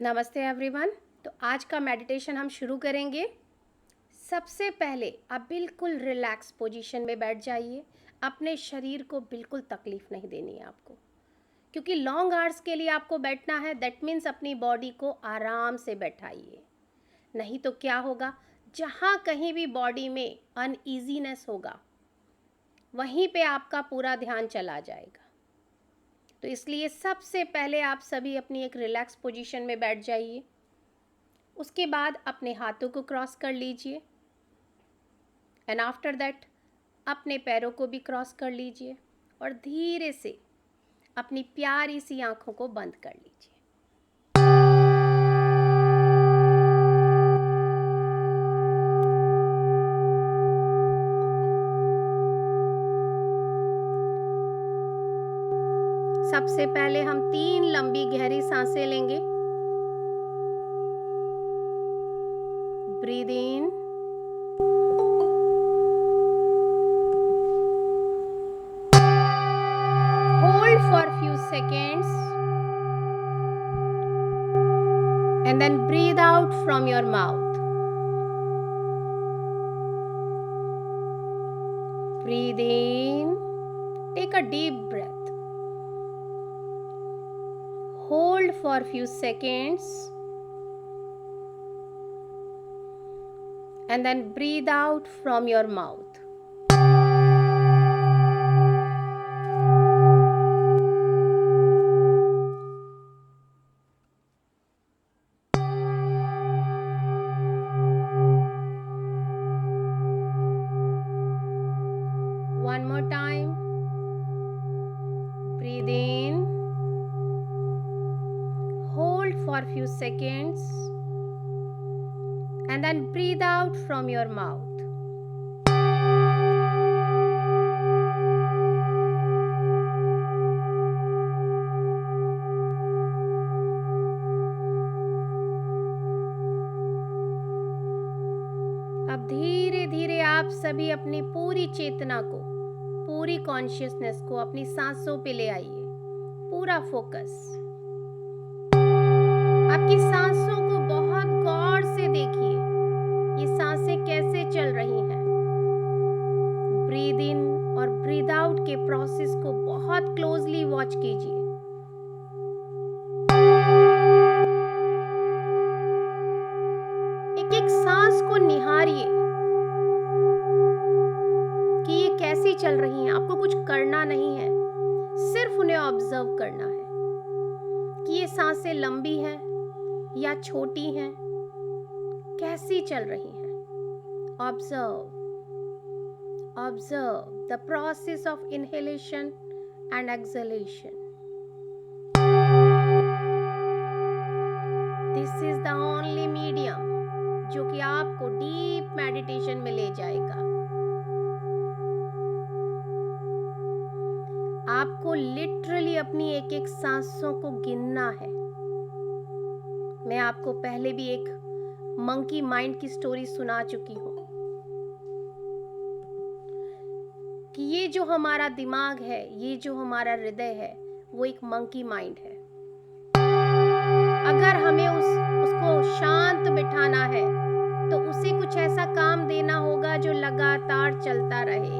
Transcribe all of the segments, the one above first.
नमस्ते एवरीवन। तो आज का मेडिटेशन हम शुरू करेंगे। सबसे पहले आप बिल्कुल रिलैक्स पोजीशन में बैठ जाइए। अपने शरीर को बिल्कुल तकलीफ़ नहीं देनी है आपको, क्योंकि लॉन्ग आवर्स के लिए आपको बैठना है। दैट मीन्स अपनी बॉडी को आराम से बैठाइए, नहीं तो क्या होगा, जहाँ कहीं भी बॉडी में अनईजीनेस होगा वहीं पे आपका पूरा ध्यान चला जाएगा। तो इसलिए सबसे पहले आप सभी अपनी एक रिलैक्स पोजीशन में बैठ जाइए। उसके बाद अपने हाथों को क्रॉस कर लीजिए एंड आफ्टर दैट अपने पैरों को भी क्रॉस कर लीजिए और धीरे से अपनी प्यारी सी आंखों को बंद कर लीजिए। सबसे पहले हम 3 लंबी गहरी सांसें लेंगे। Breathe in, hold for few seconds and then breathe out from your mouth. Breathe in, take a deep breath. Hold for few seconds and then breathe out from your mouth. One more time. Breathe in, hold for few seconds and then breathe out from your mouth. अब धीरे धीरे आप सभी अपनी पूरी चेतना को, पूरी consciousness को अपनी सांसों पे ले आइए। पूरा फोकस आपकी सांसों को बहुत गौर से देखिए। ये सांसें कैसे चल रही हैं। ब्रीद इन और ब्रीद आउट के प्रोसेस को बहुत क्लोजली वॉच कीजिए। एक एक सांस को निहारिए कि ये कैसी चल रही हैं। आपको कुछ करना नहीं है, सिर्फ उन्हें ऑब्जर्व करना है कि ये सांसें लंबी हैं या छोटी हैं, कैसी चल रही हैं। Observe the process of inhalation and exhalation. This is the only medium जो कि आपको डीप मेडिटेशन में ले जाएगा। आपको लिटरली अपनी एक एक सांसों को गिनना है। मैं आपको पहले भी एक मंकी माइंड की स्टोरी सुना चुकी हूँ कि ये जो हमारा दिमाग है, ये जो हमारा हृदय है, वो एक मंकी माइंड है। अगर हमें उसको शांत बिठाना है तो उसे कुछ ऐसा काम देना होगा जो लगातार चलता रहे।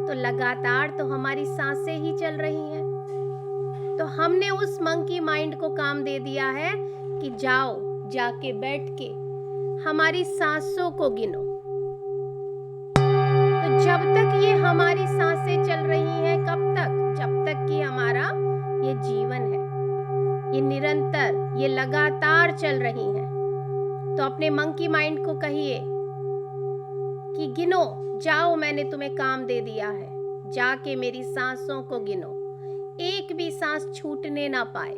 तो लगातार तो हमारी सांसें ही चल रही हैं। तो हमने उस मंकी माइंड को काम दे दिया है कि जाके बैठ के हमारी सांसों को गिनो। तो जब तक ये हमारी सांसें चल रही हैं, कब तक? जब तक कि हमारा ये जीवन है, ये निरंतर, ये लगातार चल रही हैं। तो अपने मंकी माइंड को कहिए कि गिनो, जाओ, मैंने तुम्हें काम दे दिया है, जाके मेरी सांसों को गिनो, एक भी सांस छूटने ना पाए।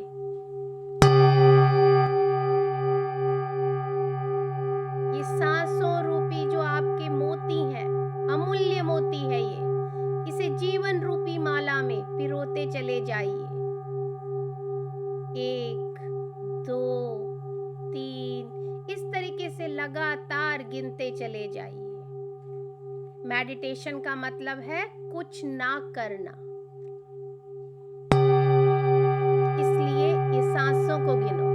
ये सांसों रूपी जो आपके मोती हैं, अमूल्य मोती है ये, इसे जीवन रूपी माला में पिरोते चले जाइए। 1, 2, 3 इस तरीके से लगातार गिनते चले जाइए। मेडिटेशन का मतलब है कुछ ना करना। इसलिए ये सांसों को गिनो।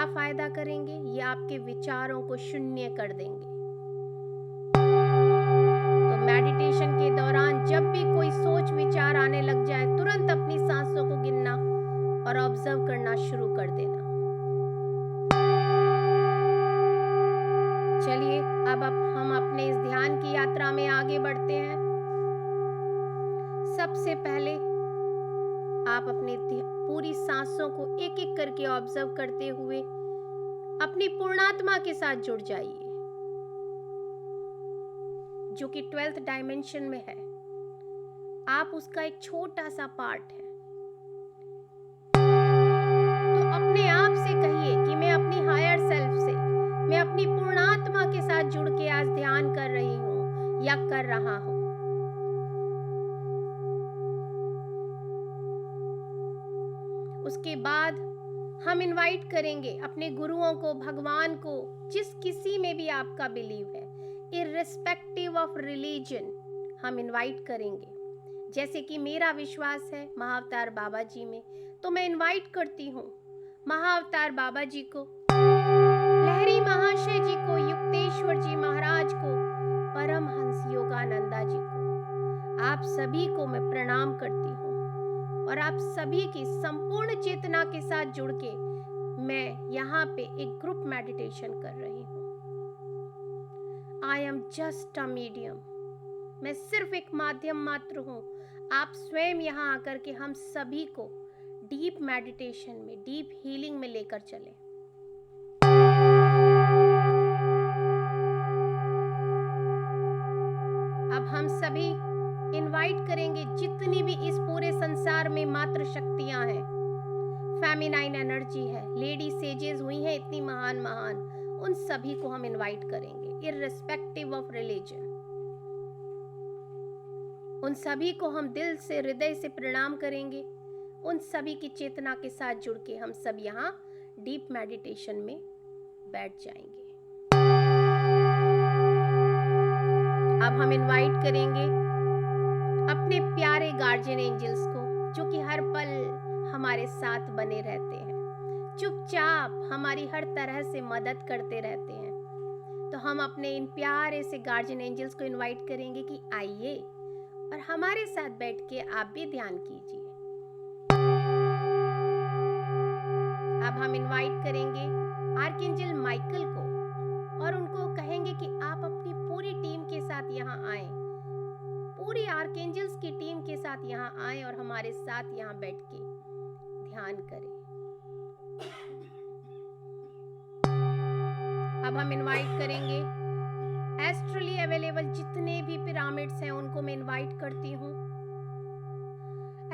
क्या फायदा करेंगे? ये आपके विचारों को शून्य कर देंगे। तो मेडिटेशन के दौरान जब भी कोई सोच विचार आने लग जाए, तुरंत अपनी सांसों को गिनना और ऑब्जर्व करना शुरू कर देना। चलिए अब हम अपने इस ध्यान की यात्रा में आगे बढ़ते हैं। सबसे पहले आप अपनी पूरी सांसों को एक एक करके ऑब्जर्व करते हुए अपनी पूर्णात्मा के साथ जुड़ जाइए, जो कि 12th डायमेंशन में है। आप उसका एक छोटा सा पार्ट है। तो अपने आप से कहिए कि मैं अपनी हायर सेल्फ से, मैं अपनी पूर्णात्मा के साथ जुड़ के आज ध्यान कर रही हूँ या कर रहा हूँ। उसके बाद हम इनवाइट करेंगे अपने गुरुओं को, भगवान को, जिस किसी में भी आपका बिलीव है, इर्रिस्पेक्टिव ऑफ रिलीजन, हम इनवाइट करेंगे। जैसे कि मेरा विश्वास है महाअवतार बाबा जी में, तो मैं इनवाइट करती हूँ महाअवतार बाबा जी को, लहरी महाशय जी को, युक्तेश्वर जी महाराज को, परमहंस योगानंदा जी को। आप सभी को मैं प्रणाम करती हूँ और आप सभी की संपूर्ण चेतना के साथ जुड़ के मैं यहाँ पे एक ग्रुप मेडिटेशन कर रही हूँ। I am just a medium, मैं सिर्फ एक माध्यम मात्र हूँ। आप स्वयं यहाँ आकर के हम सभी को डीप मेडिटेशन में, डीप हीलिंग में लेकर चलें। अब हम सभी इनवाइट करेंगे जितनी भी इस पूरे संसार में मात्र शक्तियां हैं, फेमिनाइन एनर्जी है, लेडी सेजेस हुई हैं इतनी महान महान, उन सभी को हम इनवाइट करेंगे इर्रिस्पेक्टिव ऑफ रिलीजन। उन सभी को हम दिल से, हृदय से प्रणाम करेंगे। उन सभी की चेतना के साथ जुड़ के हम सब यहाँ डीप मेडिटेशन में बैठ जाएंगे। अब हम इनवाइट करेंगे अपने प्यारे गार्जियन एंजल्स को, जो कि हर पल हमारे साथ बने रहते हैं, चुपचाप हमारी हर तरह से मदद करते रहते हैं। तो हम अपने इन प्यारे से गार्जियन एंजल्स को इनवाइट करेंगे कि आइए और हमारे साथ बैठ के आप भी ध्यान कीजिए। अब हम इनवाइट करेंगे आर्कएंजल माइकल को और उनको कहेंगे कि आप अपनी पूरी टीम के साथ यहाँ आएं, पूरी आर्कएंजल्स की टीम के साथ यहाँ आएं और हमारे साथ यहाँ बैठ के ध्यान करें। अब हम इनवाइट करेंगे एस्ट्रली अवेलेबल जितने भी पिरामिड्स हैं, उनको मैं इनवाइट करती हूँ।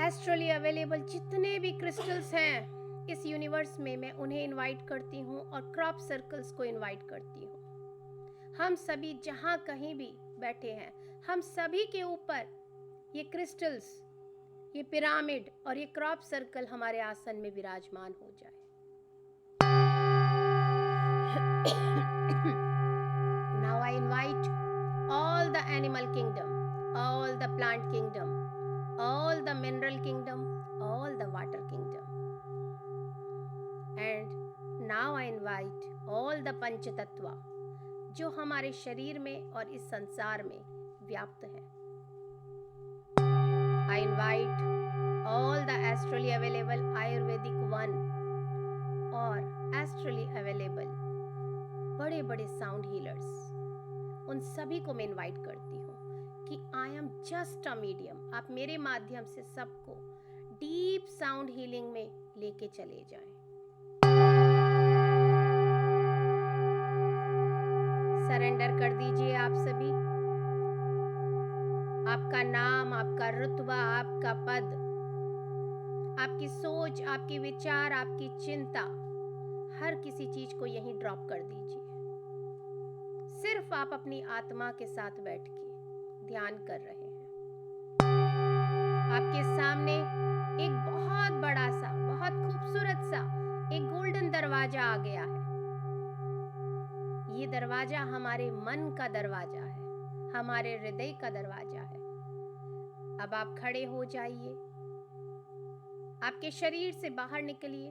एस्ट्रली अवेलेबल जितने भी क्रिस्टल्स हैं इस यूनिवर्स में, मैं उन्हें इनवाइट करती हूँ और क्रॉप सर्कल्स को इनवाइट करती हूँ। हम सभी जहाँ कहीं भी बैठे हैं, हम सभी के ऊपर ये क्रिस्टल्स, ये पिरामिड और ये क्रॉप सर्कल हमारे आसन में विराजमान हो जाए। Now I invite all the animal kingdom, all the plant kingdom, all the mineral kingdom, all the water kingdom. And now I invite all the पंच तत्व जो हमारे शरीर में और इस संसार में व्याप्त है। I invite all the astrally available Ayurvedic one और astrally available बड़े बड़े साउंड हीलर्स, उन सभी को मैं इनवाइट करती हूँ कि I am just a medium. आप मेरे माध्यम से सबको डीप साउंड हीलिंग में लेके चले जाएं। सरेंडर कर दीजिए आप सभी। आपका नाम, आपका रुतबा, आपका पद, आपकी सोच, आपके विचार, आपकी चिंता, हर किसी चीज को यहीं ड्रॉप कर दीजिए। सिर्फ आप अपनी आत्मा के साथ बैठ के ध्यान कर रहे हैं। आपके सामने एक बहुत बड़ा सा, बहुत खूबसूरत सा एक गोल्डन दरवाजा आ गया है। ये दरवाजा हमारे मन का दरवाजा है, हमारे हृदय का दरवाजा है। अब आप खड़े हो जाइए, आपके शरीर से बाहर निकलिए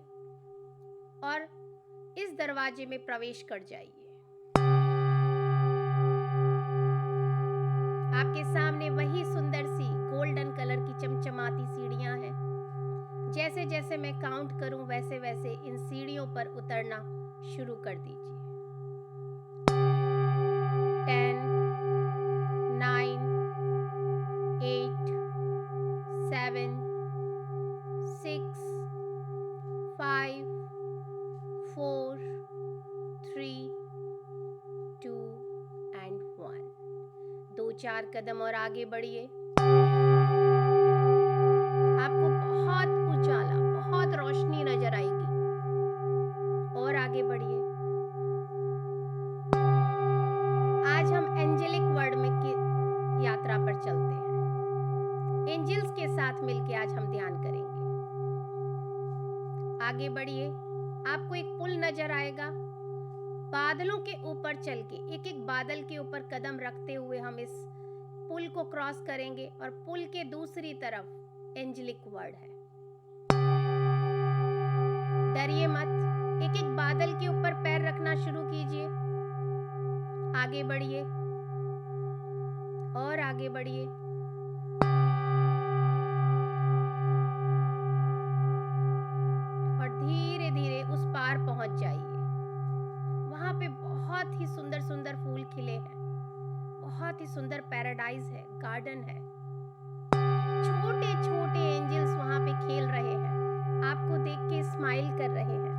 और इस दरवाजे में प्रवेश कर जाइए। आपके सामने वही सुंदर सी गोल्डन कलर की चमचमाती सीढ़ियां हैं। जैसे जैसे मैं काउंट करूं वैसे वैसे इन सीढ़ियों पर उतरना शुरू कर दीजिए। 10, 9, 8, 7, 6, 5, 4, 3, 2 and 1। 2-4 कदम और आगे बढ़िए। आपको बहुत उजाला, बहुत रोशनी नजर आएगी। और आगे बढ़िए। आज हम एंजेलिक वर्ल्ड में की यात्रा पर चलते हैं। एंजल्स के साथ मिलके आज हम ध्यान करेंगे। आगे बढ़िए। आपको एक पुल नजर आएगा। बादलों के ऊपर चल के एक एक बादल के ऊपर कदम रखते हुए हम इस पुल को क्रॉस करेंगे और पुल के दूसरी तरफ एंजेलिक वर्ल्ड है। डरिए मत। एक एक बादल के ऊपर पैर रखना शुरू कीजिए। आगे बढ़िए और आगे बढ़िए। और धीरे धीरे उस पार पहुंच जाइए। वहां पे बहुत ही सुंदर सुंदर फूल खिले हैं। बहुत ही सुंदर पैराडाइज है, गार्डन है। छोटे छोटे एंजल्स वहां पे खेल रहे हैं, आपको देख के स्माइल कर रहे हैं।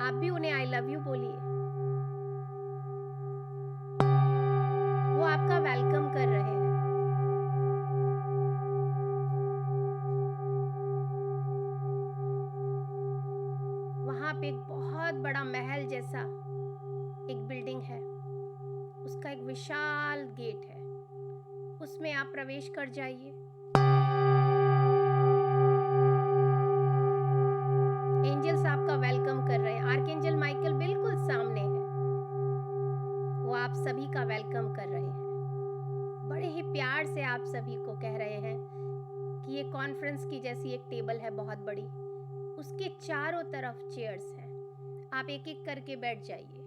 आप भी उन्हें आई लव यू बोलिए। वो आपका वेलकम कर रहे हैं। वहां पे एक बहुत बड़ा महल जैसा एक बिल्डिंग है। उसका एक विशाल गेट है। उसमें आप प्रवेश कर जाइए। एंजल्स आपका वेलकम कर रहे हैं। आर्कएंजल माइकल बिल्कुल सामने है। वो आप सभी का वेलकम कर रहे हैं। बड़े ही प्यार से आप सभी को कह रहे हैं कि ये कॉन्फ्रेंस की जैसी एक टेबल है बहुत बड़ी। उसके चारों तरफ चेयर्स हैं। आप एक एक करके बैठ जाइए।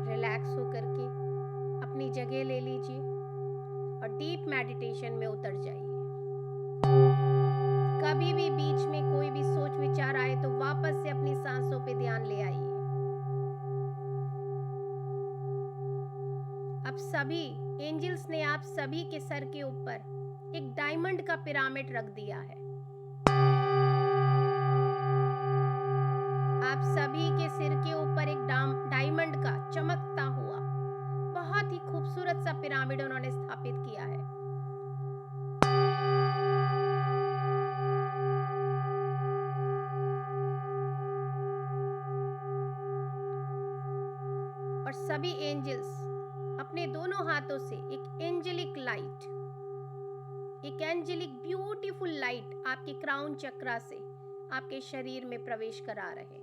रिलैक्स होकर के अपनी जगह ले लीजिए और डीप मेडिटेशन में उतर जाइए। कभी भी बीच में कोई भी सोच विचार आए तो वापस से अपनी सांसों पे ध्यान ले आइए। अब सभी एंजल्स ने आप सभी के सर के ऊपर एक डायमंड का पिरामिड रख दिया है। आप सभी के सिर के ऊपर एक डायमंड का चमकता हुआ बहुत ही खूबसूरत सा पिरामिड उन्होंने स्थापित किया है। और सभी एंजल्स अपने दोनों हाथों से एक एंजेलिक लाइट, एक एंजेलिक ब्यूटीफुल लाइट आपके क्राउन चक्रा से आपके शरीर में प्रवेश करा रहे हैं।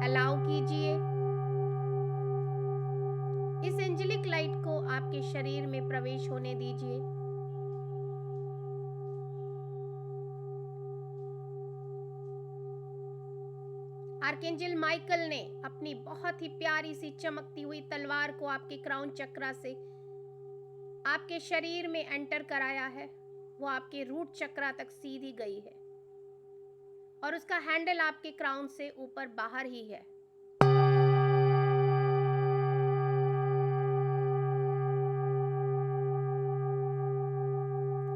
अलाउ कीजिए इस एंजेलिक लाइट को आपके शरीर में प्रवेश होने दीजिए। आर्कएंजल माइकल ने अपनी बहुत ही प्यारी सी चमकती हुई तलवार को आपके क्राउन चक्रा से आपके शरीर में एंटर कराया है। वो आपके रूट चक्रा तक सीधी गई है और उसका हैंडल आपके क्राउन से ऊपर बाहर ही है।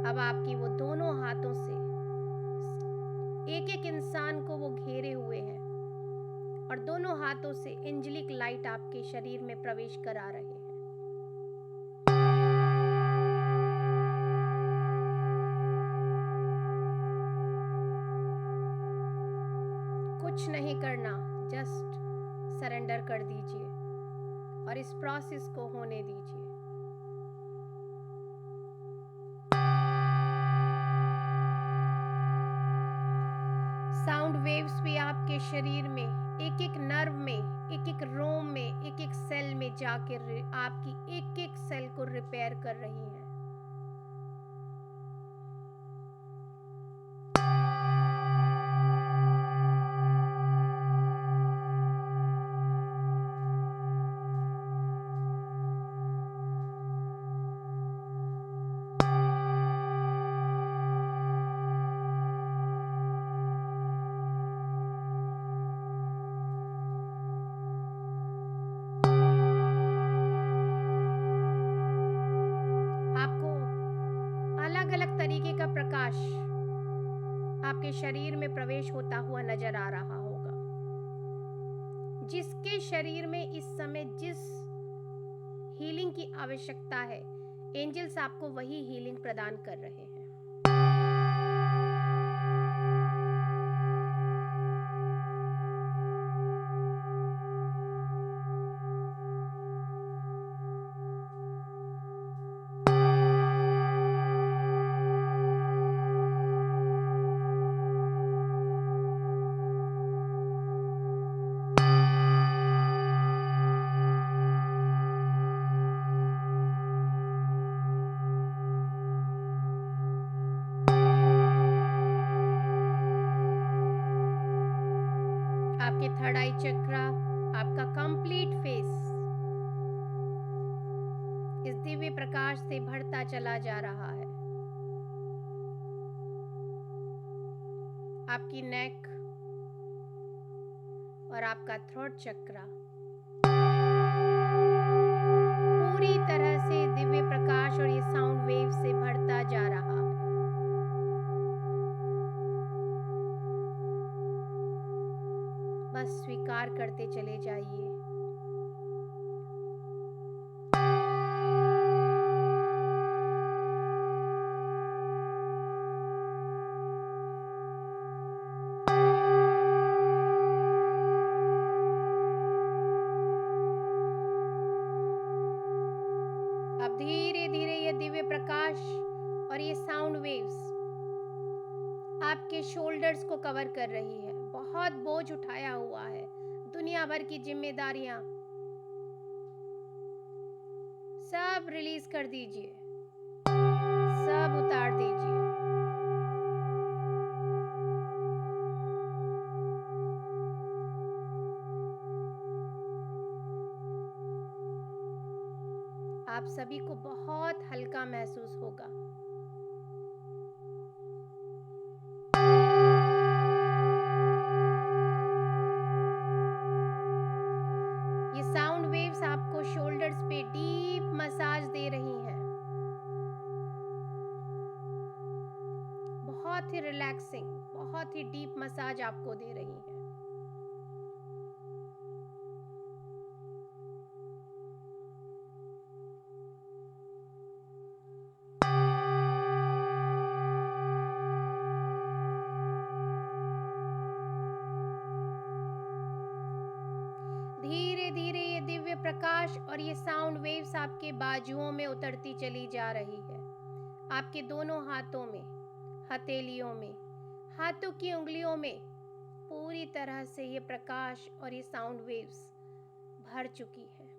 अब आपकी वो दोनों हाथों से एक एक इंसान को वो घेरे हुए हैं और दोनों हाथों से एंजेलिक लाइट आपके शरीर में प्रवेश करा रहे हैं। कुछ नहीं करना, जस्ट सरेंडर कर दीजिए और इस प्रोसेस को होने दीजिए। साउंड वेव्स भी आपके शरीर में एक एक नर्व में, एक एक रोम में, एक एक सेल में जाकर आपकी एक एक सेल को रिपेयर कर रही हैं। अलग अलग तरीके का प्रकाश आपके शरीर में प्रवेश होता हुआ नजर आ रहा होगा। जिसके शरीर में इस समय जिस हीलिंग की आवश्यकता है, एंजल्स आपको वही हीलिंग प्रदान कर रहे हैं। आपके थर्ड आई चक्रा, आपका कंप्लीट फेस इस दिव्य प्रकाश से भरता चला जा रहा है। आपकी नेक और आपका थ्रोट चक्रा पूरी तरह से दिव्य प्रकाश और ये साउंड वेव से भरता जा रहा है। बस स्वीकार करते चले जाइए। अब धीरे धीरे ये दिव्य प्रकाश और ये साउंड वेव्स आपके शोल्डर्स को कवर कर रही है। बहुत बोझ उठाया हुआ है, दुनिया भर की जिम्मेदारियां सब रिलीज कर दीजिए, सब उतार दीजिए। आप सभी को बहुत हल्का महसूस होगा। ये साउंड वेव्स आपको शोल्डर्स पे डीप मसाज दे रही हैं। बहुत ही रिलैक्सिंग, बहुत ही डीप मसाज आपको दे रही हैं। धीरे धीरे ये दिव्य प्रकाश और ये साउंड वेव्स आपके बाजुओं में उतरती चली जा रही है। आपके दोनों हाथों में, हथेलियों में, हाथों की उंगलियों में पूरी तरह से ये प्रकाश और ये साउंड वेव्स भर चुकी है।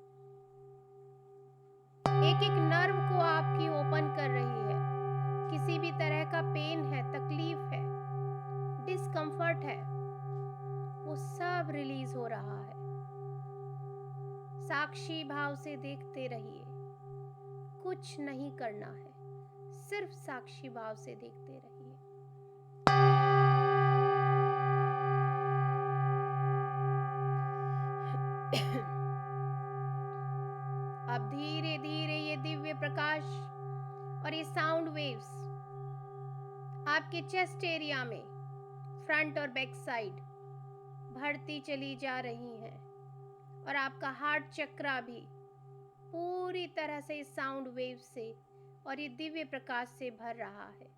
एक एक नर्व को आपकी ओपन कर रही है। किसी भी तरह का पेन है, तकलीफ है, डिस्कंफर्ट है, वो सब रिलीज हो रहा है। साक्षी भाव से देखते रहिए, कुछ नहीं करना है, सिर्फ साक्षी भाव से देखते रहिए। अब धीरे धीरे ये दिव्य प्रकाश और ये साउंड वेव्स आपके चेस्ट एरिया में फ्रंट और बैक साइड भरती चली जा रही हैं और आपका हार्ट चक्रा भी पूरी तरह से इस साउंड वेव से और ये दिव्य प्रकाश से भर रहा है।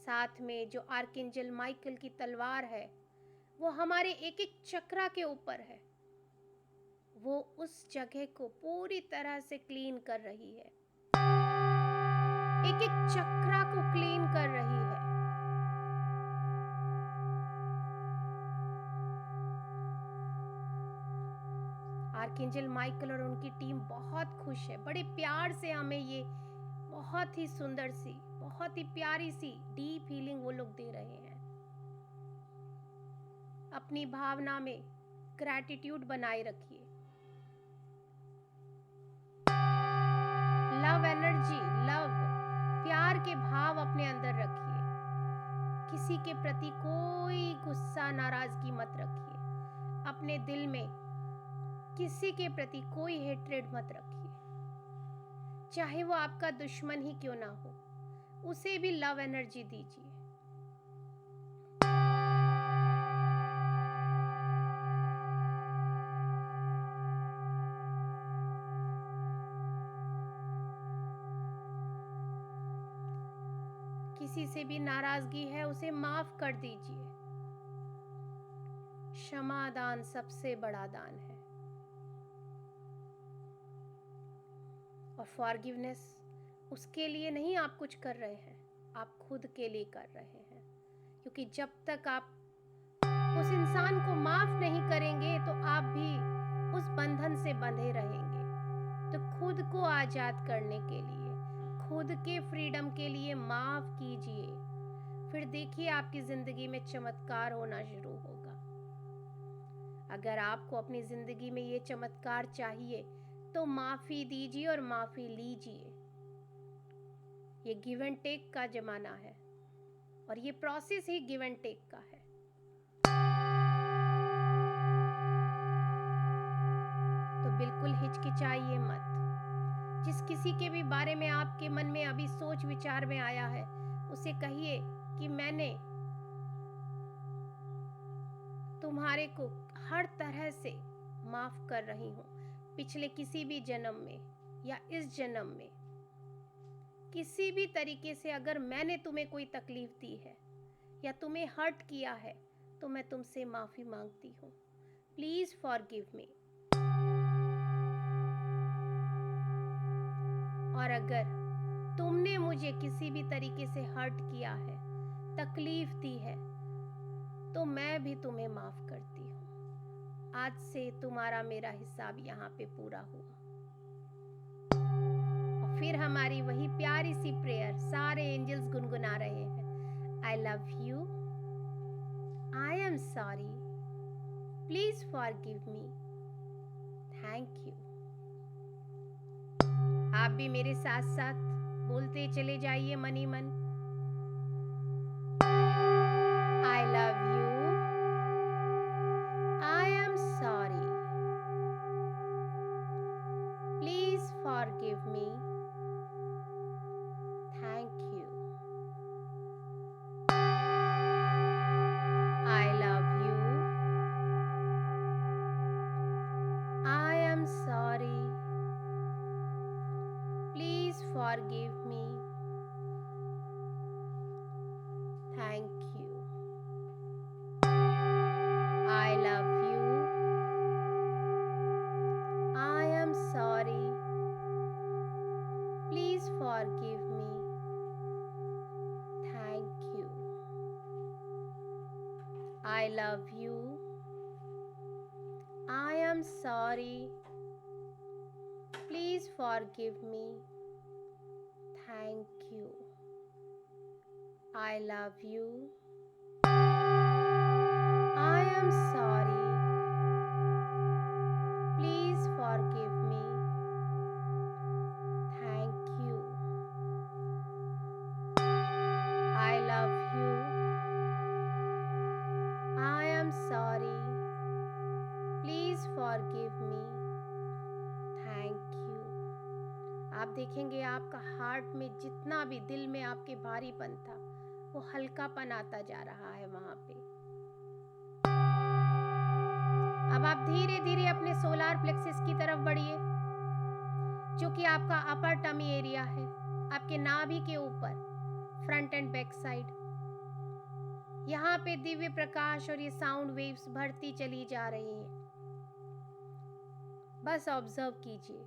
साथ में जो आर्कएंजल माइकल की तलवार है वो हमारे एक एक चक्रा के ऊपर है, वो उस जगह को पूरी तरह से क्लीन कर रही है, एक एक चक्रा को क्लीन कर रही है। आर्कएंजल माइकल और उनकी टीम बहुत खुश है, बड़े प्यार से हमें ये बहुत ही सुंदर सी, बहुत ही प्यारी सी डीप हीलिंग वो लोग दे रहे हैं। अपनी भावना में ग्रैटिट्यूड बनाए रखिए। लव एनर्जी, लव, प्यार के भाव अपने अंदर रखिए। किसी के प्रति कोई गुस्सा नाराजगी मत रखिए। अपने दिल में किसी के प्रति कोई हेट्रेड मत रखिए, चाहे वो आपका दुश्मन ही क्यों ना हो, उसे भी लव एनर्जी दीजिए। किसी से भी नाराजगी है, उसे माफ कर दीजिए। क्षमा दान सबसे बड़ा दान है। और फॉरगिवनेस उसके लिए नहीं आप कुछ कर रहे हैं, आप खुद के लिए कर रहे हैं। क्योंकि जब तक आप उस इंसान को माफ नहीं करेंगे तो आप भी उस बंधन से बंधे रहेंगे। तो खुद को आजाद करने के लिए, खुद के फ्रीडम के लिए माफ कीजिए। फिर देखिए आपकी जिंदगी में चमत्कार होना शुरू होगा। अगर आपको अपनी जिंदगी में ये चमत्कार चाहिए तो माफी दीजिए और माफी लीजिए। ये गिव एंड टेक का जमाना है और ये प्रोसेस ही गिव एंड टेक का है। तो बिल्कुल हिचकिचाइए मत। जिस किसी के भी बारे में आपके मन में अभी सोच विचार में आया है, उसे कहिए कि मैंने तुम्हारे को हर तरह से माफ कर रही हूँ। पिछले किसी भी जन्म में या इस जन्म में किसी भी तरीके से अगर मैंने तुम्हें कोई तकलीफ दी है या तुम्हें हर्ट किया है तो मैं तुमसे माफी मांगती हूँ। Please forgive me. और अगर तुमने मुझे किसी भी तरीके से हर्ट किया है, तकलीफ दी है, तो मैं भी तुम्हें माफ करती हूँ। आज से तुम्हारा मेरा हिसाब यहाँ पे पूरा हुआ। और फिर हमारी वही प्यारी सी प्रेयर सारे एंजल्स गुनगुना रहे हैं। I love you, I am sorry, please forgive me, thank you. आप भी मेरे साथ साथ बोलते चले जाइए मन ही मन। I love you, I am sorry, please forgive me, thank you. I love you, I am sorry, please forgive me, thank you. I love you, I am sorry, please forgive me, thank you. I love you, I am sorry, please forgive me, thank you. I love you, I am sorry, please forgive me, thank you. I love you, I am sorry, please forgive me, thank you. आप देखेंगे आपका heart में जितना भी दिल में आपके भारीपन था वो हल्कापन आता जा रहा है वहां पे। अब आप धीरे धीरे अपने सोलार प्लेक्सस की तरफ बढ़िए, जो कि आपका अपर टमी एरिया है, आपके नाभि के ऊपर, फ्रंट एंड बैक साइड। यहाँ पे दिव्य प्रकाश और ये साउंड वेव्स बढ़ती चली जा रही हैं। बस ऑब्जर्व कीजिए।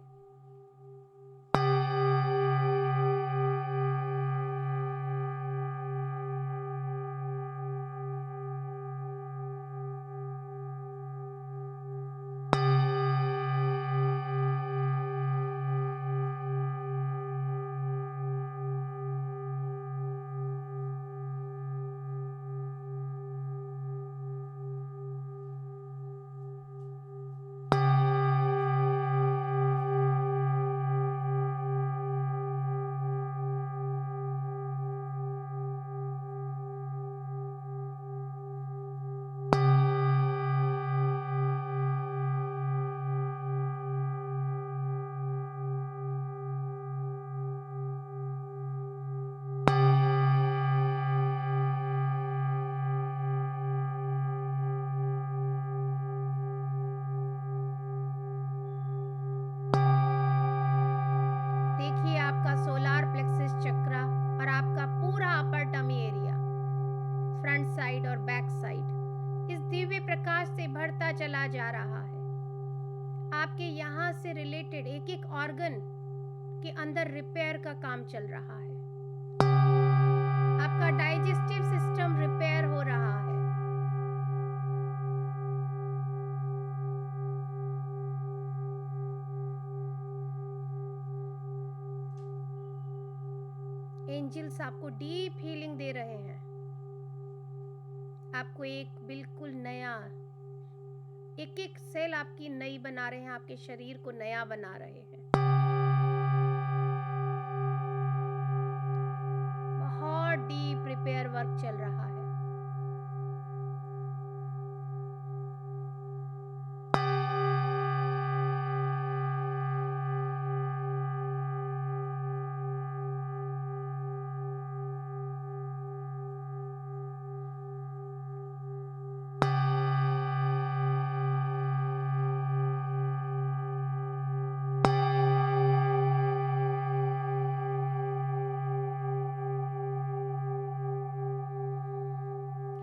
साइड और बैक साइड इस दिव्य प्रकाश से भरता चला जा रहा है। आपके यहाँ से रिलेटेड एक एक ऑर्गन के अंदर रिपेयर का काम चल रहा है। आपका डाइजेस्टिव सिस्टम रिपेयर हो रहा है। एंजल्स आपको डीप हीलिंग दे रहे हैं। आपको एक बिल्कुल नया, एक एक सेल आपकी नई बना रहे हैं, आपके शरीर को नया बना रहे हैं। बहुत डीप रिपेयर वर्क चल रहा है।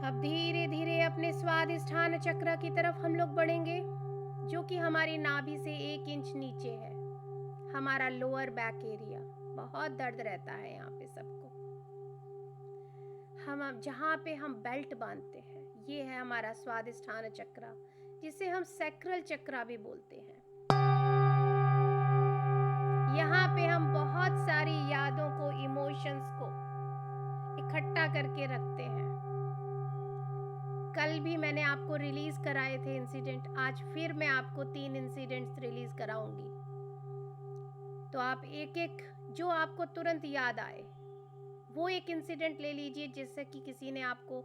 अब धीरे धीरे अपने स्वादिष्ठान चक्र की तरफ हम लोग बढ़ेंगे, जो कि हमारी नाभि से 1 इंच नीचे है। हमारा लोअर बैक एरिया बहुत दर्द रहता है यहाँ पे सबको। हम अब जहाँ पे हम बेल्ट बांधते हैं, ये है हमारा स्वादिष्ठान चक्र, जिसे हम सैक्रल चक्र भी बोलते हैं। यहाँ पे हम बहुत सारी यादों को, इमोशंस को इकट्ठा करके रखते हैं। कल भी मैंने आपको रिलीज कराए थे इंसिडेंट, आज फिर मैं आपको 3 इंसिडेंट्स रिलीज कराऊंगी। तो आप एक एक जो आपको तुरंत याद आए वो एक इंसिडेंट ले लीजिए, जिससे कि किसी ने आपको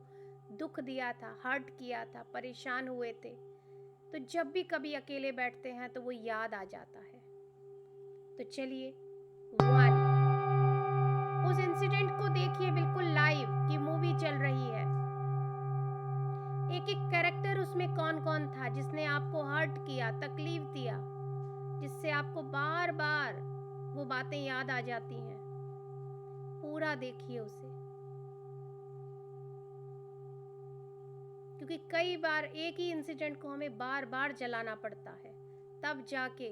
दुख दिया था, हर्ट किया था, परेशान हुए थे। तो जब भी कभी अकेले बैठते हैं तो वो याद आ जाता है। तो चलिए 1, उस इंसिडेंट को देखिए बिल्कुल लाइव की मूवी चल रही है। एक एक कैरेक्टर उसमें कौन कौन था जिसने आपको हर्ट किया, तकलीफ दिया, जिससे आपको बार बार वो बातें याद आ जाती हैं। पूरा देखिए उसे, क्योंकि कई बार एक ही इंसिडेंट को हमें बार बार जलाना पड़ता है, तब जाके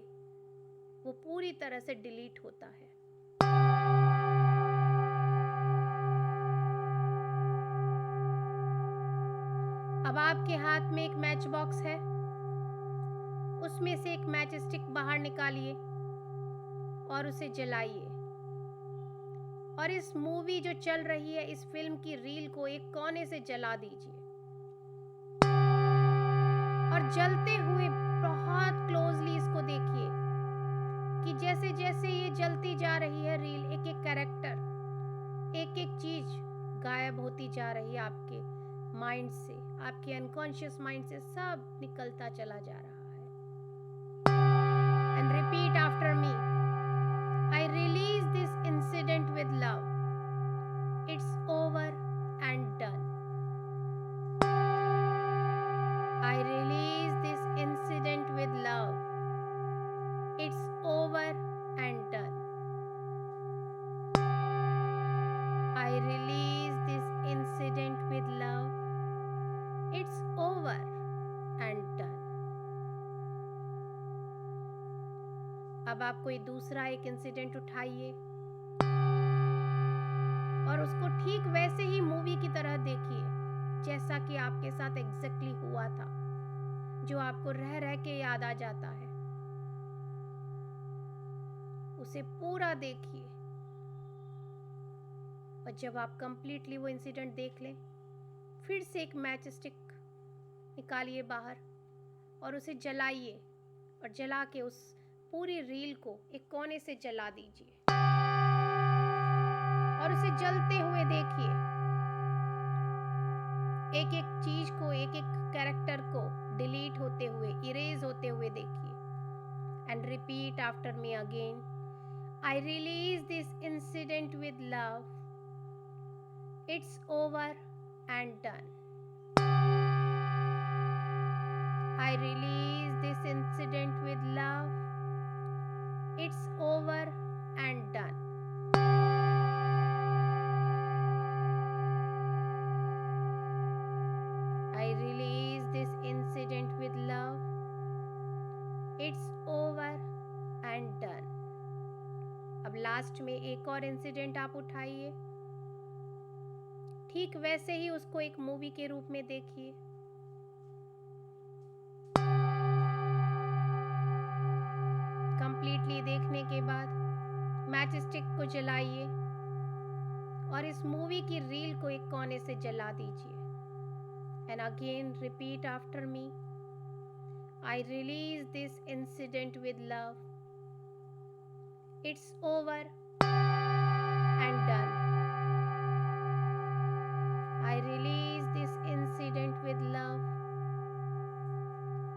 वो पूरी तरह से डिलीट होता है। अब आपके हाथ में एक मैच बॉक्स है, उसमें से एक मैच स्टिक बाहर निकालिए और उसे जलाइए। और इस मूवी जो चल रही है, इस फिल्म की रील को एक कोने से जला दीजिए और जलते हुए बहुत क्लोजली इसको देखिए कि जैसे जैसे ये जलती जा रही है रील, एक एक कैरेक्टर, एक एक चीज गायब होती जा रही है आपके माइंड से, आपके अनकॉन्शियस माइंड से सब निकलता चला जा रहा है। And repeat after me, I release this incident with love, it's over and done. I release this incident with love, it's over and done. I release this incident with love, it's over and done. अब आप कोई दूसरा एक incident उठाइए और उसको ठीक वैसे ही मूवी की तरह देखिए, जैसा कि आपके साथ एग्जैक्टली हुआ था, जो आपको रह रह के याद आ जाता है। उसे पूरा देखिए और जब आप कंप्लीटली वो इंसिडेंट देख लें, फिर से एक मैच स्टिक निकालिए बाहर और उसे जलाइए और जला के उस पूरी रील को एक कोने से जला दीजिए और उसे जलते हुए देखिए। एक एक चीज को, एक एक कैरेक्टर को डिलीट होते हुए, इरेज होते हुए देखिए। And repeat after me again, I release this incident with love, it's over and done. I release this incident with love, it's over and done. Past में एक और इंसिडेंट आप उठाइए, ठीक वैसे ही उसको एक मूवी के रूप में देखिए। कंप्लीटली देखने के बाद मैच स्टिक को जलाइए और इस मूवी की रील को एक कोने से जला दीजिए। And again repeat after me, I release this incident with love, it's over and done. I release this incident with love,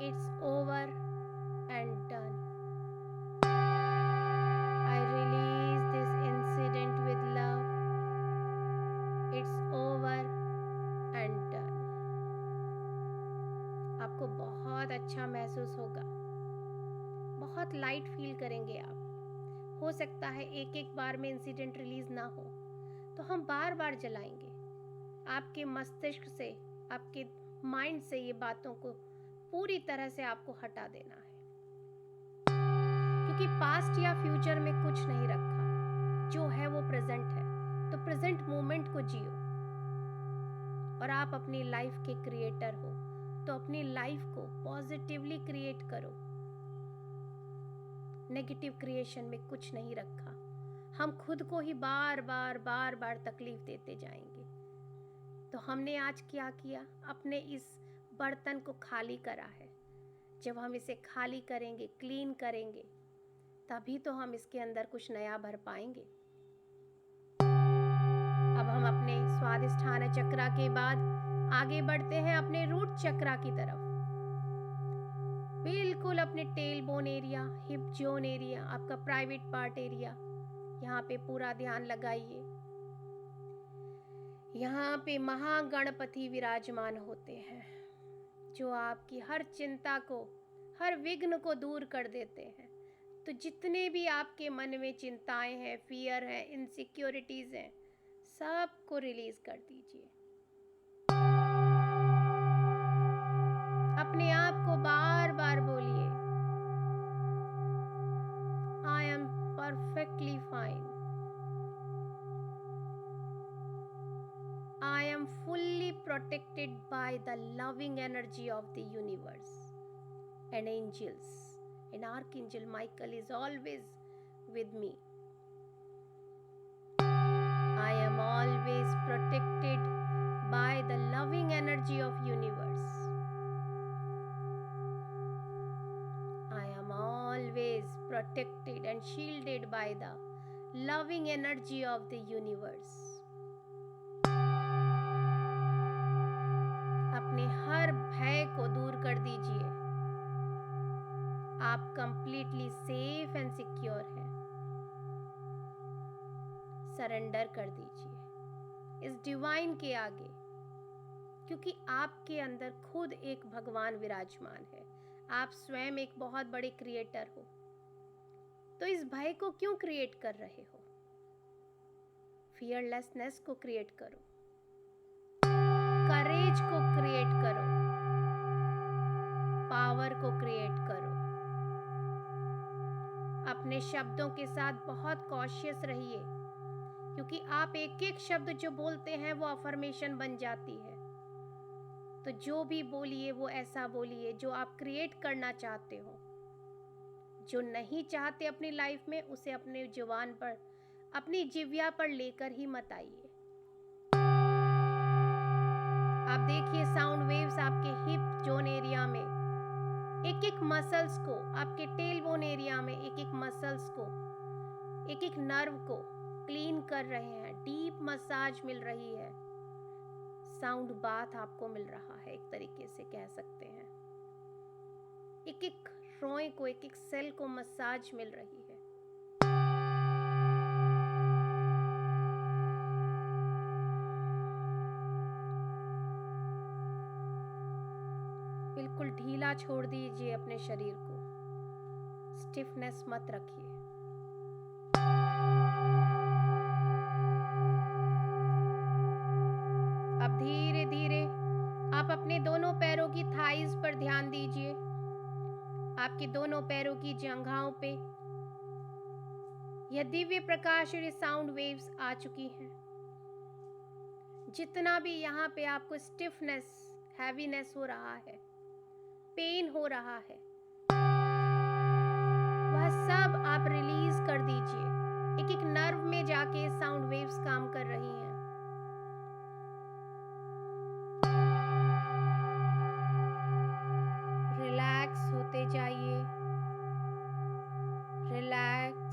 it's over and done. I release this incident with love, it's over and done। आपको बहुत अच्छा महसूस होगा, बहुत light feel करेंगे आप। हो सकता है एक एक बार में इंसिडेंट रिलीज ना हो, तो हम बार बार जलाएंगे। आपके मस्तिष्क से, आपके माइंड से ये बातों को पूरी तरह से आपको हटा देना है, क्योंकि पास्ट या फ्यूचर में कुछ नहीं रखा, जो है वो प्रेजेंट है। तो प्रेजेंट मोमेंट को जियो, और आप अपनी लाइफ के क्रिएटर हो, तो अपनी लाइफ को पॉजिटिवली क्रिएट करो। नेगेटिव क्रिएशन में कुछ नहीं रखा, हम खुद को ही बार बार बार बार तकलीफ देते जाएंगे। तो हमने आज क्या किया, अपने इस बर्तन को खाली करा है। जब हम इसे खाली करेंगे, क्लीन करेंगे, तभी तो हम इसके अंदर कुछ नया भर पाएंगे। अब हम अपने स्वादिष्ठान चक्रा के बाद आगे बढ़ते हैं अपने रूट चक्रा की तरफ। बिल्कुल अपने tail bone area, hip zone area, आपका प्राइवेट पार्ट एरिया, यहाँ पे पूरा ध्यान लगाइए। यहाँ पे महागणपति विराजमान होते हैं, जो आपकी हर चिंता को, हर विघ्न को दूर कर देते हैं। तो जितने भी आपके मन में चिंताएं हैं, फियर है, इनसिक्योरिटीज हैं, सबको रिलीज कर दीजिए। अपने आप को बार बार बोलिए, I am perfectly fine, I am fully protected by the loving energy of the universe and angels, and Archangel Michael is always with me. I am always protected by the loving energy of universe. I am always protected and shielded by the loving energy of the universe. अपने हर भय को दूर कर दीजिए, आप completely safe and secure हैं। Surrender कर दीजिए इस डिवाइन के आगे, क्योंकि आपके अंदर खुद एक भगवान विराजमान है। आप स्वयं एक बहुत बड़े क्रिएटर हो, तो इस भय को क्यों क्रिएट कर रहे हो? फियरलेसनेस को क्रिएट करो, करेज को क्रिएट करो, पावर को क्रिएट करो। अपने शब्दों के साथ बहुत कॉशियस रहिए, क्योंकि आप एक एक शब्द जो बोलते हैं वो अफर्मेशन बन जाती है। तो जो भी बोलिए वो ऐसा बोलिए जो आप क्रिएट करना चाहते हो। जो नहीं चाहते अपनी लाइफ में, उसे अपने जुबान पर, अपनी जिह्वा पर लेकर ही मत आइए। आप देखिए साउंड वेव्स आपके हिप जोन एरिया में, एक एक मसल्स को, आपके टेल बोन एरिया में एक एक मसल्स को, एक एक नर्व को क्लीन कर रहे हैं। डीप मसाज मिल रही है, साउंड बाथ आपको मिल रहा है, एक तरीके से कह सकते हैं। एक एक रोए को, एक एक सेल को मसाज मिल रही है। बिल्कुल ढीला छोड़ दीजिए अपने शरीर को, स्टिफनेस मत रखिए। अब धीरे धीरे आप अपने दोनों पैरों की थाइज पर ध्यान दीजिए, आपके दोनों पैरों की जंघाओं पे। यह दिव्य प्रकाश और ये साउंड वेव्स आ चुकी हैं। जितना भी यहाँ पे आपको स्टिफनेस, हैवीनेस हो रहा है, पेन हो रहा है, वह सब आप रिलीज कर दीजिए। एक एक नर्व में जाके साउंड वेव्स काम कर रही हैं। रिलैक्स होते जाइए, रिलैक्स।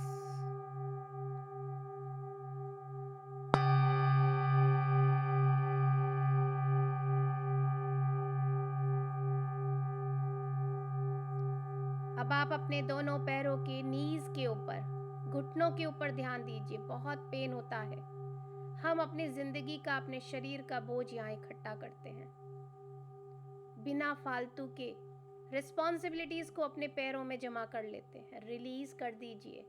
अब आप अपने दोनों पैरों के नीज के ऊपर, घुटनों के ऊपर ध्यान दीजिए। बहुत पेन होता है। हम अपनी जिंदगी का, अपने शरीर का बोझ यहाँ इकट्ठा करते हैं। बिना फालतू के रिस्पॉन्सिबिलिटीज को अपने पैरों में जमा कर लेते हैं। रिलीज कर दीजिए।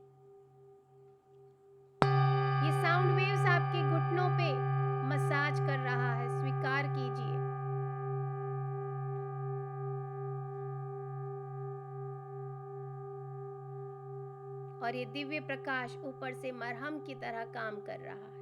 ये साउंड वेव्स आपके घुटनों पे मसाज कर रहा है, स्वीकार कीजिए। और ये दिव्य प्रकाश ऊपर से मरहम की तरह काम कर रहा है।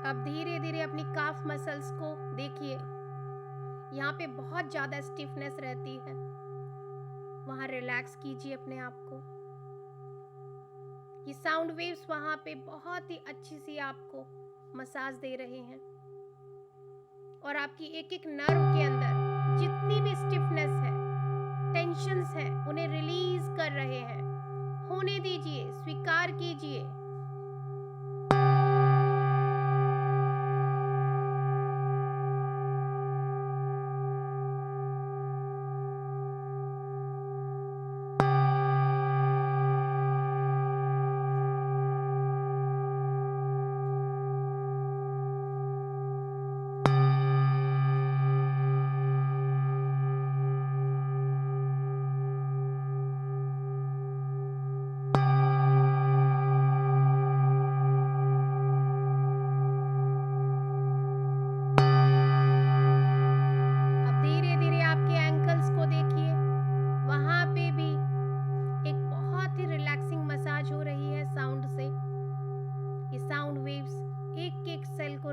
अब धीरे धीरे अपनी काफ मसल्स को देखिए। यहाँ पे बहुत ज्यादा स्टिफनेस रहती है, वहां रिलैक्स कीजिए अपने आप को। ये साउंड वेव्स वहां पे बहुत ही अच्छी सी आपको मसाज दे रहे हैं। और आपकी एक एक नर्व के अंदर जितनी भी स्टिफनेस है, टेंशन्स हैं, उन्हें रिलीज कर रहे हैं। होने दीजिए, स्वीकार कीजिए।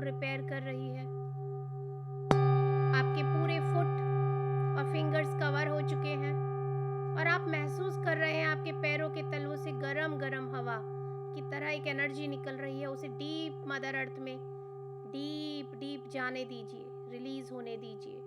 रिपेयर कर रही है। आपके पूरे फुट और फिंगर्स कवर हो चुके हैं और आप महसूस कर रहे हैं आपके पैरों के तलवों से गरम गरम हवा की तरह एक एनर्जी निकल रही है। उसे डीप मदर अर्थ में डीप डीप जाने दीजिए, रिलीज होने दीजिए।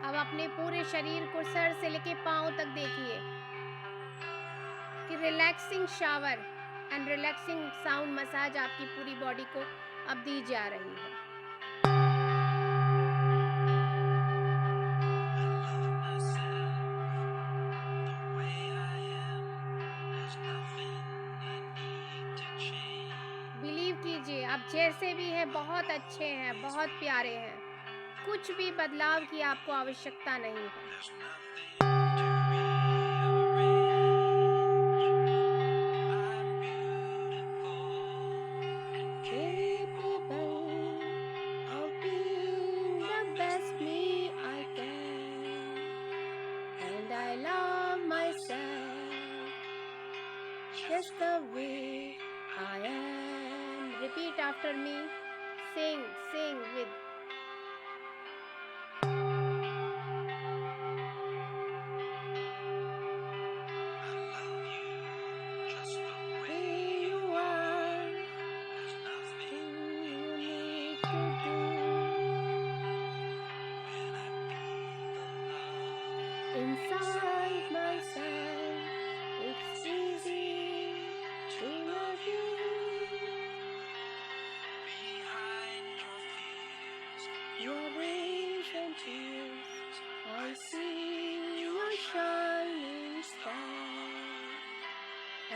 अब अपने पूरे शरीर को सर से लेके पांव तक देखिए कि relaxing shower and relaxing sound massage आपकी पूरी बॉडी को अब दी जा रही है। बिलीव कीजिए आप जैसे भी हैं बहुत अच्छे हैं, बहुत प्यारे हैं। कुछ भी बदलाव की आपको आवश्यकता नहीं है। Capable of being the best me I can, and I love myself just the way I am. Repeat after me. Sing with. Way you are, nothing you need to do. Inside myself, it's easy to love you. Behind your rage and tears, I see your shining star,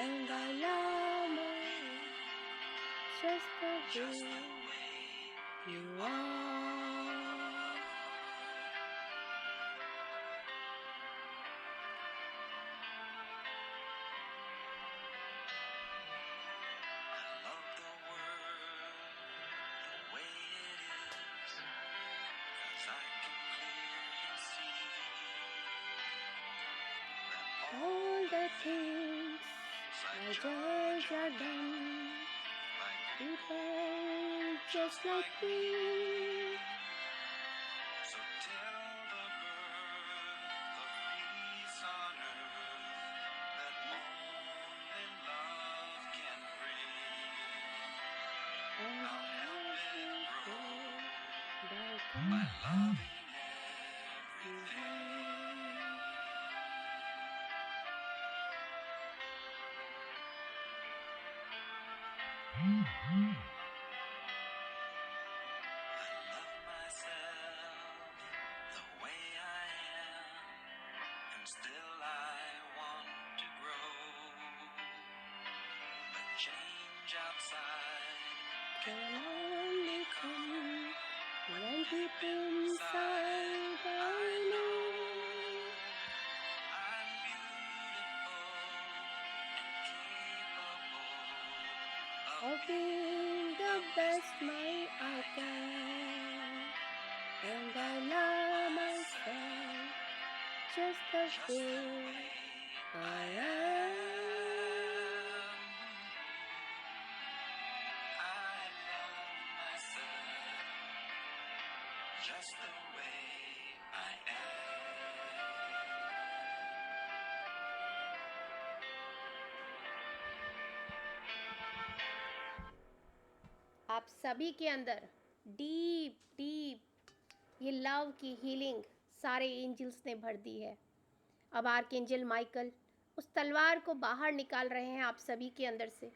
and I love you just the way you are. All the things I judge are done by people just like me. So tell the birth of peace on earth that only love can bring. And I'll help it grow by loving everything. I love myself the way I am, and still I want to grow. But change outside can only come when deep inside I know I'm beautiful and capable of being the best my I can, and I love myself just the way I am. I love myself just the way I am. आप सभी के अंदर deep deep ये love की healing सारे angels ने भर दी है। अब आर्कएंजल माइकल उस तलवार को बाहर निकाल रहे हैं आप सभी के अंदर से।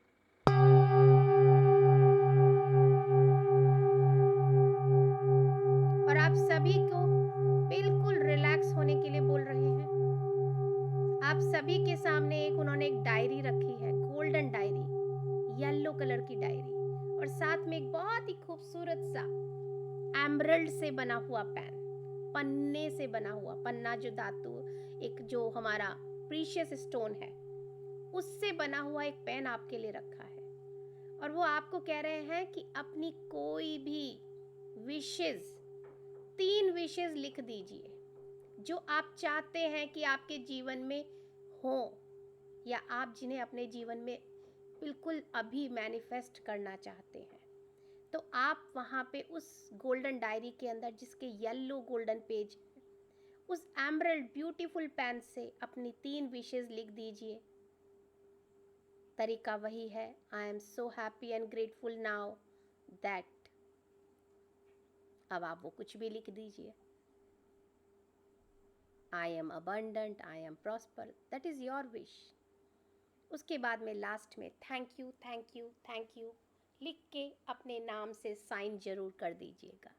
और आप सभी को बिल्कुल रिलैक्स होने के लिए बोल रहे हैं। आप सभी के सामने उन्होंने एक डायरी रखी है, गोल्डन डायरी, येलो कलर की डायरी, और साथ में एक बहुत ही खूबसूरत सा एमरल्ड से बना हुआ पेन, पन्ने से बना हुआ, पन्ना जो धातु एक जो हमारा प्रीशियस स्टोन है उससे बना हुआ एक पेन आपके लिए रखा है। और वो आपको कह रहे हैं कि अपनी कोई भी विशेस, 3 विशेस लिख दीजिए जो आप चाहते हैं कि आपके जीवन में हो, या आप जिन्हें अपने जीवन में बिल्कुल अभी मैनिफेस्ट करना चाहते हैं। तो आप वहाँ पे उस गोल्डन डायरी के अंदर जिसके येलो गोल्डन पेज, उस एमरल्ड ब्यूटीफुल पेन से अपनी 3 विशेस लिख दीजिए। तरीका वही है, I am so happy and grateful now that. अब आप वो कुछ भी लिख दीजिए। I am abundant, I am prosper, that is your wish. उसके बाद में लास्ट में thank you thank you thank you लिख के अपने नाम से साइन ज़रूर कर दीजिएगा।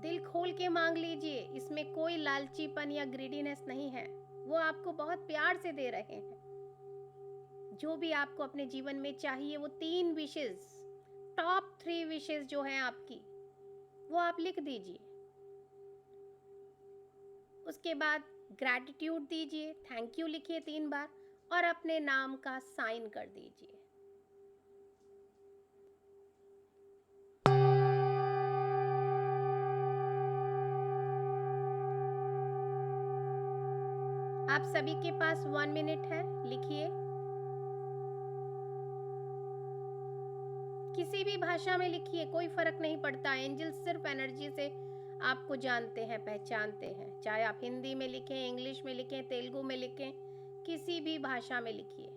दिल खोल के मांग लीजिए, इसमें कोई लालचीपन या ग्रीडीनेस नहीं है। वो आपको बहुत प्यार से दे रहे हैं। जो भी आपको अपने जीवन में चाहिए, वो 3 विशेस, टॉप 3 विशेस जो हैं आपकी, वो आप लिख दीजिए। उसके बाद ग्रैटिट्यूड दीजिए, थैंक यू लिखिए 3 बार और अपने नाम का साइन कर दीजिए। आप सभी के पास 1 मिनट है, लिखिए। किसी भी भाषा में लिखिए, कोई फर्क नहीं पड़ता। एंजल सिर्फ एनर्जी से आपको जानते हैं, पहचानते हैं। चाहे आप हिंदी में लिखें, इंग्लिश में लिखें, तेलुगु में लिखें, किसी भी भाषा में लिखिए।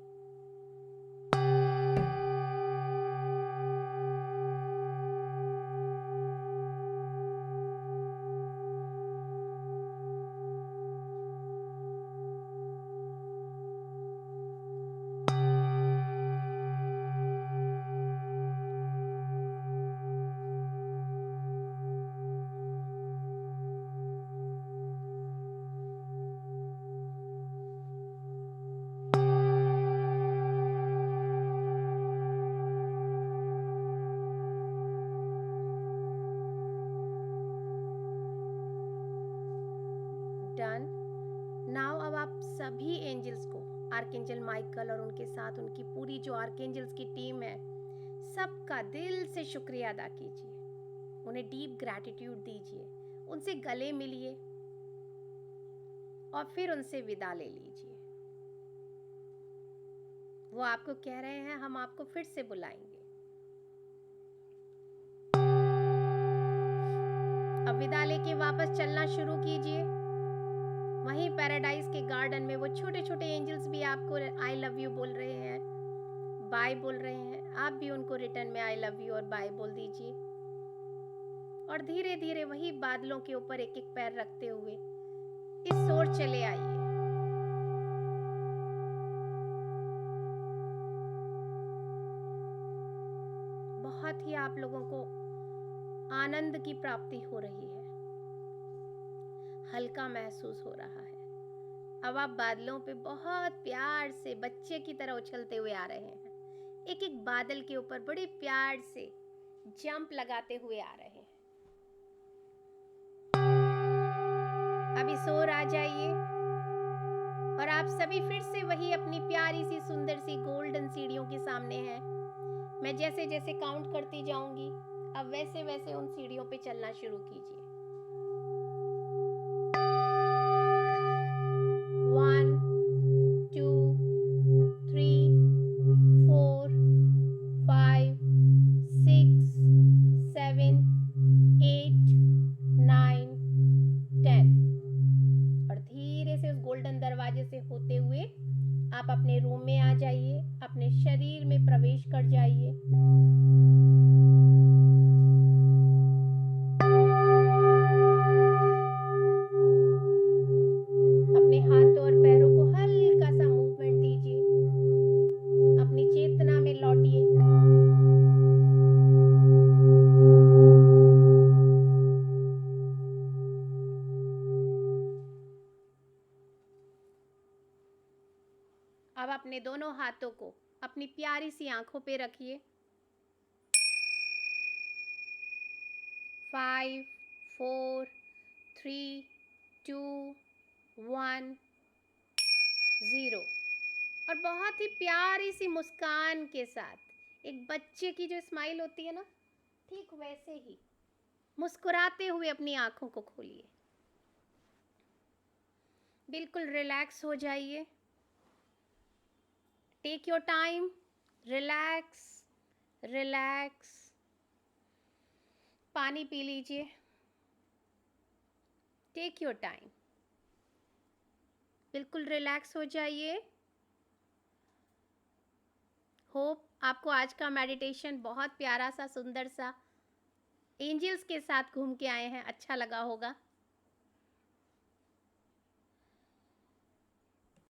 डन। नाउ अब आप सभी एंजल्स को, आर्कएंजल माइकल और उनके साथ उनकी पूरी जो आर्कएंजल्स की टीम है, सबका दिल से शुक्रिया अदा कीजिए। उन्हें डीप ग्रैटिट्यूड दीजिए, उनसे गले मिलिए और फिर उनसे विदा ले लीजिए। वो आपको कह रहे हैं हम आपको फिर से बुलाएंगे। अब विदा लेके वापस चलना शुरू कीजिए। वहीं पैराडाइज के गार्डन में वो छोटे छोटे एंजल्स भी आपको आई लव यू बोल रहे हैं, बाय बोल रहे हैं। आप भी उनको रिटर्न में आई लव यू और बाय बोल दीजिए। और धीरे धीरे वही बादलों के ऊपर एक एक पैर रखते हुए इस ओर चले आइए। बहुत ही आप लोगों को आनंद की प्राप्ति हो रही है, हल्का महसूस हो रहा है। अब आप बादलों पे बहुत प्यार से बच्चे की तरह उछलते हुए आ रहे हैं। एक एक बादल के ऊपर बड़े प्यार से जंप लगाते हुए आ रहे हैं। अब इस ओर आ जाइए और आप सभी फिर से वही अपनी प्यारी सी सुंदर सी गोल्डन सीढ़ियों के सामने हैं। मैं जैसे जैसे काउंट करती जाऊंगी, अब वैसे वैसे उन सीढ़ियों पे चलना शुरू कीजिए। 1 2 3 4 5 6 7 8 9 10 और धीरे से उस गोल्डन दरवाजे से होते हुए आप अपने रूम में आ जाइए, अपने शरीर में प्रवेश कर जाइए। अपने हाथों और पैरों को हल्का सा मूवमेंट दीजिए, अपनी चेतना में लौटिए। अब अपने दोनों हाथों को अपनी प्यारी सी आंखों पे रखिए। 5 4 3 2 1 0 और बहुत ही प्यारी सी मुस्कान के साथ, एक बच्चे की जो स्माइल होती है ना, ठीक वैसे ही मुस्कुराते हुए अपनी आंखों को खोलिए। बिल्कुल रिलैक्स हो जाइए। Take your time, relax relax. पानी पी लीजिए। Take your time. बिल्कुल रिलैक्स हो जाइए। होप आपको आज का मेडिटेशन बहुत प्यारा सा, सुंदर सा एंजल्स के साथ घूम के आए हैं, अच्छा लगा होगा।